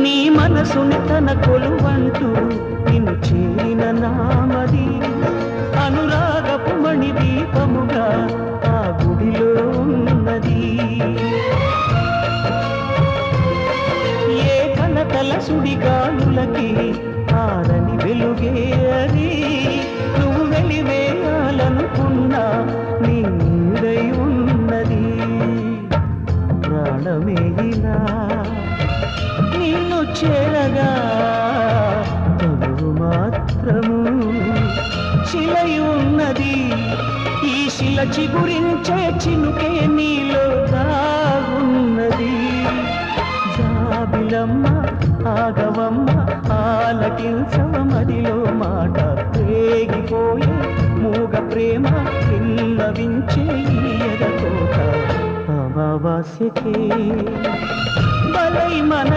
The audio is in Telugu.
నీ మనసుని తన కొలువంటూ నిన్ను చేరిన నామది అనురాగపు మణి దీపముగా ఆ గుడిలో ఉన్నది. ఏ కలతల సుడిగాలులకి ఆరని వెలుగే అది. నువ్వు వెలివేయాలనుకున్నా నీ నీడై ఉన్నది. ప్రాణమే ఇలా నిన్ను చేరగా తనువు మాత్రము శిలై ఉన్నది. ఈ శిల చిగురించే చినుకే నీలో దాగున్నది. జాబిలమ్మ ఆగవమ్మ ఆలకించవ మదిలో మాట. రేగిపోయే మూగ ప్రేమ పిల్లవించే ఎదకోట. అమావాస్యకే బలై మన